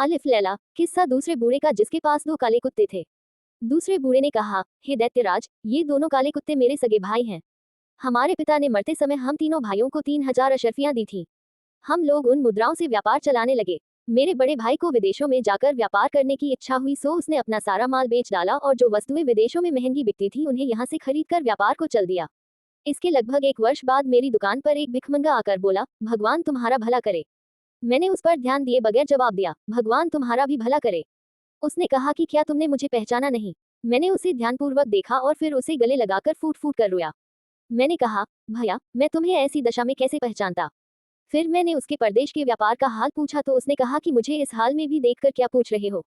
अलिफ लैला। किस्सा दूसरे बूढ़े का जिसके पास दो काले कुत्ते थे। दूसरे बूढ़े ने कहा, हे दैत्यराज, ये दोनों काले कुत्ते मेरे सगे भाई हैं। हमारे पिता ने मरते समय हम तीनों भाइयों को 3,000 अशर्फियां दी थी। हम लोग उन मुद्राओं से व्यापार चलाने लगे। मेरे बड़े भाई को विदेशों में जाकर व्यापार करने की इच्छा हुई, सो उसने अपना सारा माल बेच डाला और जो वस्तुएं विदेशों में महंगी बिकती थी उन्हें यहाँ से खरीद कर व्यापार को चल दिया। इसके लगभग 1 वर्ष बाद मेरी दुकान पर एक भिखमंगा आकर बोला, भगवान तुम्हारा भला करे। मैंने उस पर ध्यान दिए बगैर जवाब दिया, भगवान तुम्हारा भी भला करे। उसने कहा कि क्या तुमने मुझे पहचाना नहीं? मैंने उसे ध्यानपूर्वक देखा और फिर उसे गले लगाकर फूट फूट कर रोया। मैंने कहा, भैया, मैं तुम्हें ऐसी दशा में कैसे पहचानता? फिर मैंने उसके परदेश के व्यापार का हाल पूछा तो उसने कहा कि मुझे इस हाल में भी देखकर क्या पूछ रहे हो।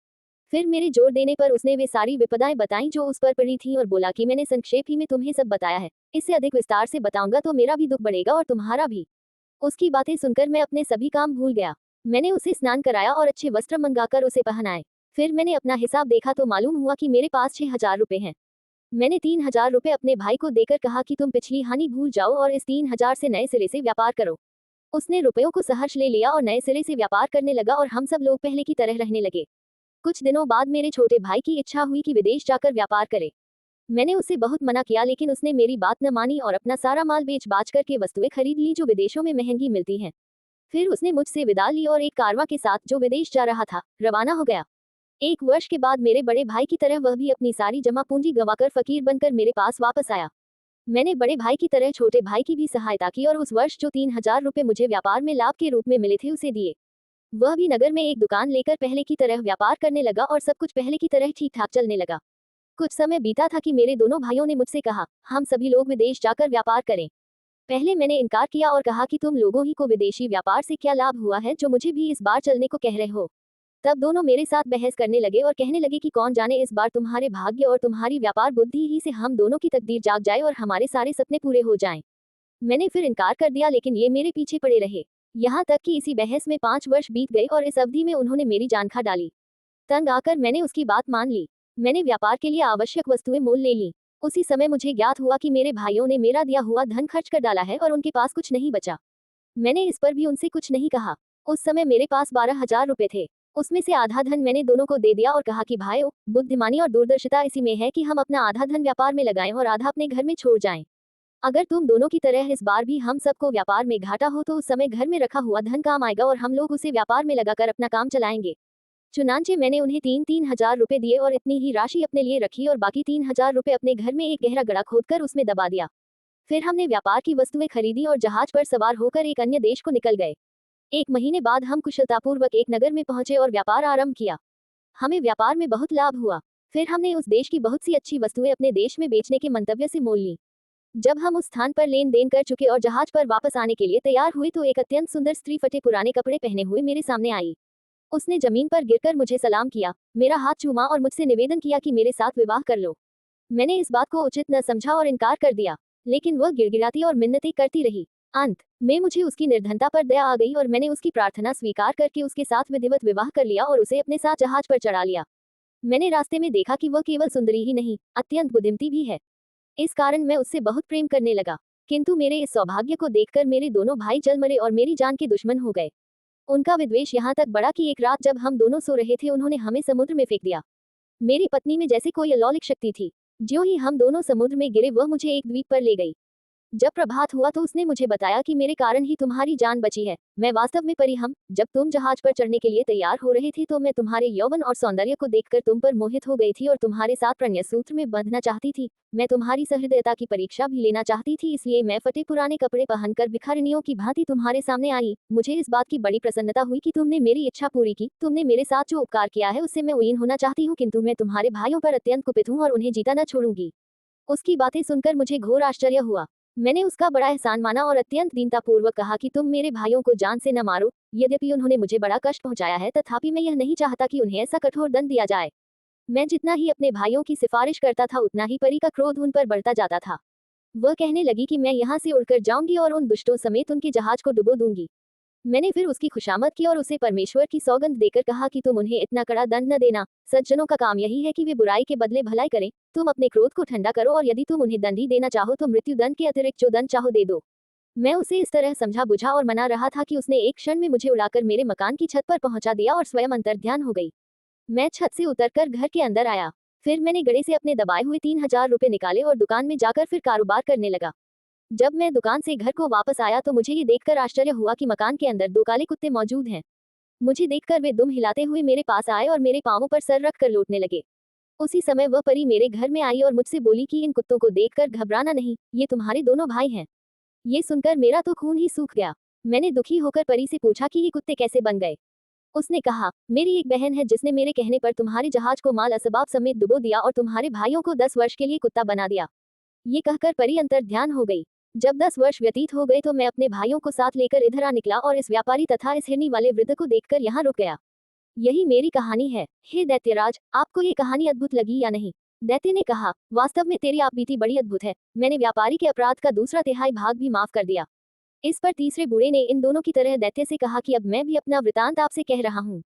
फिर मेरे जोर देने पर उसने वे सारी विपदाएं बताईं जो उस पर पड़ी थीं और बोला कि मैंने संक्षेप ही में तुम्हें सब बताया है, इससे अधिक विस्तार से बताऊंगा तो मेरा भी दुख बढ़ेगा और तुम्हारा भी। उसकी बातें सुनकर मैं अपने सभी काम भूल गया। मैंने उसे स्नान कराया और अच्छे वस्त्र मंगाकर उसे पहनाए। फिर मैंने अपना हिसाब देखा तो मालूम हुआ कि मेरे पास 6,000 रुपए हैं। मैंने 3,000 रुपए अपने भाई को देकर कहा कि तुम पिछली हानि भूल जाओ और इस 3,000 से नए सिरे से व्यापार करो। उसने रुपयों को सहर्ष ले लिया और नए सिरे से व्यापार करने लगा और हम सब लोग पहले की तरह रहने लगे। कुछ दिनों बाद मेरे छोटे भाई की इच्छा हुई कि विदेश जाकर व्यापार करे। मैंने उसे बहुत मना किया लेकिन उसने मेरी बात न मानी और अपना सारा माल बेच बाच करके वस्तुएं खरीद ली जो विदेशों में महंगी मिलती हैं। फिर उसने मुझसे विदा ली और एक कारवां के साथ जो विदेश जा रहा था रवाना हो गया। 1 वर्ष के बाद मेरे बड़े भाई की तरह वह भी अपनी सारी जमा पूंजी गंवाकर फकीर बनकर मेरे पास वापस आया। मैंने बड़े भाई की तरह छोटे भाई की भी सहायता की और उस वर्ष जो 3,000 रुपए मुझे व्यापार में लाभ के रूप में मिले थे उसे दिए। वह भी नगर में एक दुकान लेकर पहले की तरह व्यापार करने लगा और सब कुछ पहले की तरह ठीक ठाक चलने लगा। कुछ समय बीता था कि मेरे दोनों भाइयों ने मुझसे कहा, हम सभी लोग विदेश जाकर व्यापार करें। पहले मैंने इनकार किया और कहा कि तुम लोगों ही को विदेशी व्यापार से क्या लाभ हुआ है जो मुझे भी इस बार चलने को कह रहे हो। तब दोनों मेरे साथ बहस करने लगे और कहने लगे कि कौन जाने इस बार तुम्हारे भाग्य और तुम्हारी व्यापार बुद्धि ही से हम दोनों की तकदीर जाग जाए और हमारे सारे सपने पूरे हो जाएं। मैंने फिर इनकार कर दिया लेकिन ये मेरे पीछे पड़े रहे। यहाँ तक कि इसी बहस में 5 वर्ष बीत गए और इस अवधि में उन्होंने मेरी जान खा डाली। तंग आकर मैंने उसकी बात मान ली। मैंने व्यापार के लिए आवश्यक वस्तुएं मोल ले ली। उसी समय मुझे ज्ञात हुआ कि मेरे भाइयों ने मेरा दिया हुआ धन खर्च कर डाला है और उनके पास कुछ नहीं बचा। मैंने इस पर भी उनसे कुछ नहीं कहा। उस समय मेरे पास 12,000 रुपए थे। उसमें से आधा धन मैंने दोनों को दे दिया और कहा कि भाइयों, बुद्धिमानी और दूरदर्शिता इसी में है कि हम अपना आधा धन व्यापार में लगाएं और आधा अपने घर में छोड़ जाएं। अगर तुम दोनों की तरह इस बार भी हम सबको व्यापार में घाटा हो तो उस समय घर में रखा हुआ धन काम आएगा और हम लोग उसे व्यापार में लगाकर अपना काम चलाएंगे। चुनांचे मैंने उन्हें 3-3 हजार रुपए दिए और इतनी ही राशि अपने लिए रखी और बाकी 3,000 रुपए अपने घर में एक गहरा गड्ढा खोदकर उसमें दबा दिया। फिर हमने व्यापार की वस्तुएं खरीदी और जहाज पर सवार होकर एक अन्य देश को निकल गए। 1 महीने बाद हम कुशलतापूर्वक एक नगर में पहुंचे और व्यापार आरंभ किया। हमें व्यापार में बहुत लाभ हुआ। फिर हमने उस देश की बहुत सी अच्छी वस्तुएं अपने देश में बेचने के मंतव्य से मोल ली। जब हम उस स्थान पर लेन देन कर चुके और जहाज पर वापस आने के लिए तैयार हुए तो एक अत्यंत सुंदर स्त्री फटे पुराने कपड़े पहने हुए मेरे सामने आई। उसने जमीन पर गिरकर मुझे सलाम किया, मेरा हाथ चूमा और मुझसे निवेदन किया कि मेरे साथ विवाह कर लो। मैंने इस बात को उचित न समझा और इनकार कर दिया, लेकिन वह गिड़गिड़ाती और मिन्नतें करती रही। अंत में मुझे उसकी निर्धनता पर दया आ गई और मैंने उसकी प्रार्थना स्वीकार करके उसके साथ विधिवत विवाह कर लिया और उसे अपने साथ जहाज पर चढ़ा लिया। मैंने रास्ते में देखा कि वह केवल सुंदरी ही नहीं, अत्यंत बुद्धिमती भी है। इस कारण मैं उससे बहुत प्रेम करने लगा। किंतु मेरे इस सौभाग्य को देखकर मेरे दोनों भाई जल मरे और मेरी जान के दुश्मन हो गए। उनका विद्वेष यहाँ तक बढ़ा कि एक रात जब हम दोनों सो रहे थे उन्होंने हमें समुद्र में फेंक दिया। मेरी पत्नी में जैसे कोई अलौकिक शक्ति थी। ज्यों ही हम दोनों समुद्र में गिरे वह मुझे एक द्वीप पर ले गई। जब प्रभात हुआ तो उसने मुझे बताया कि मेरे कारण ही तुम्हारी जान बची है। मैं वास्तव में परी हम जब तुम जहाज पर चढ़ने के लिए तैयार हो रहे थे तो मैं तुम्हारे यौवन और सौंदर्य को देखकर तुम पर मोहित हो गई थी और तुम्हारे साथ प्रणय सूत्र में बंधना चाहती थी। मैं तुम्हारी सहृदयता की परीक्षा भी लेना चाहती थी, इसलिए मैं फटे पुराने कपड़े पहनकर भिखारिनियों की भांति तुम्हारे सामने आई। मुझे इस बात की बड़ी प्रसन्नता हुई कि तुमने मेरी इच्छा पूरी की। तुमने मेरे साथ जो उपकार किया है उससे मैं उईन होना चाहती हूँ, किंतु मैं तुम्हारे भाइयों पर अत्यंत कुपित हूँ और उन्हें जीता न छोड़ूंगी। उसकी बातें सुनकर मुझे घोर आश्चर्य हुआ। मैंने उसका बड़ा एहसान माना और अत्यंत दीनतापूर्वक कहा कि तुम मेरे भाइयों को जान से न मारो। यद्यपि उन्होंने मुझे बड़ा कष्ट पहुंचाया है तथापि मैं यह नहीं चाहता कि उन्हें ऐसा कठोर दंड दिया जाए। मैं जितना ही अपने भाइयों की सिफारिश करता था उतना ही परी का क्रोध उन पर बढ़ता जाता था। वह कहने लगी कि मैं यहाँ से उड़कर जाऊंगी और उन दुष्टों समेत उनके जहाज को डुबो दूंगी। मैंने फिर उसकी खुशामद की और उसे परमेश्वर की सौगंध देकर कहा कि तुम उन्हें इतना कड़ा दंड न देना। सज्जनों का काम यही है कि वे बुराई के बदले भलाई करें। तुम अपने क्रोध को ठंडा करो और यदि तुम उन्हें दंड ही देना चाहो तो मृत्यु दंड के अतिरिक्त जो दंड चाहो दे दो। मैं उसे इस तरह समझा बुझा और मना रहा था कि उसने एक क्षण में मुझे उड़ाकर मेरे मकान की छत पर पहुंचा दिया और स्वयं अंतर्ध्यान हो गई। मैं छत से उतरकर घर के अंदर आया। फिर मैंने गड़े से अपने दबाए हुए 3,000 रुपए निकाले और दुकान में जाकर फिर कारोबार करने लगा। जब मैं दुकान से घर को वापस आया तो मुझे ये देखकर आश्चर्य हुआ कि मकान के अंदर 2 काले कुत्ते मौजूद हैं। मुझे देखकर वे दुम हिलाते हुए मेरे पास आए और मेरे पांवों पर सर रख कर लौटने लगे। उसी समय वह परी मेरे घर में आई और मुझसे बोली कि इन कुत्तों को देखकर घबराना नहीं, ये तुम्हारे दोनों भाई हैं। ये सुनकर मेरा तो खून ही सूख गया। मैंने दुखी होकर परी से पूछा कि ये कुत्ते कैसे बन गए। उसने कहा, मेरी एक बहन है जिसने मेरे कहने पर तुम्हारे जहाज को माल असबाब समेत डुबो दिया और तुम्हारे भाइयों को 10 वर्ष के लिए कुत्ता बना दिया। ये कहकर परी अंतर्ध्यान हो गई। जब 10 वर्ष व्यतीत हो गए तो मैं अपने भाइयों को साथ लेकर इधर आ निकला और इस व्यापारी तथा इस हिरनी वाले वृद्ध को देखकर यहाँ रुक गया। यही मेरी कहानी है। हे दैत्यराज, आपको ये कहानी अद्भुत लगी या नहीं? दैत्य ने कहा, वास्तव में तेरी आपबीती बड़ी अद्भुत है। मैंने व्यापारी के अपराध का दूसरा तिहाई भाग भी माफ कर दिया। इस पर तीसरे बूढ़े ने इन दोनों की तरह दैत्य से कहा कि अब मैं भी अपना वृतांत आपसे कह रहा हूँ।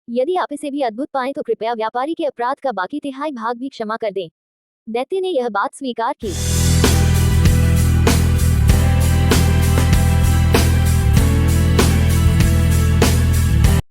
यदि आप इसे भी अद्भुत पाएं तो कृपया व्यापारी के अपराध का बाकी तिहाई भाग भी क्षमा कर दें। दैत्य ने यह बात स्वीकार की।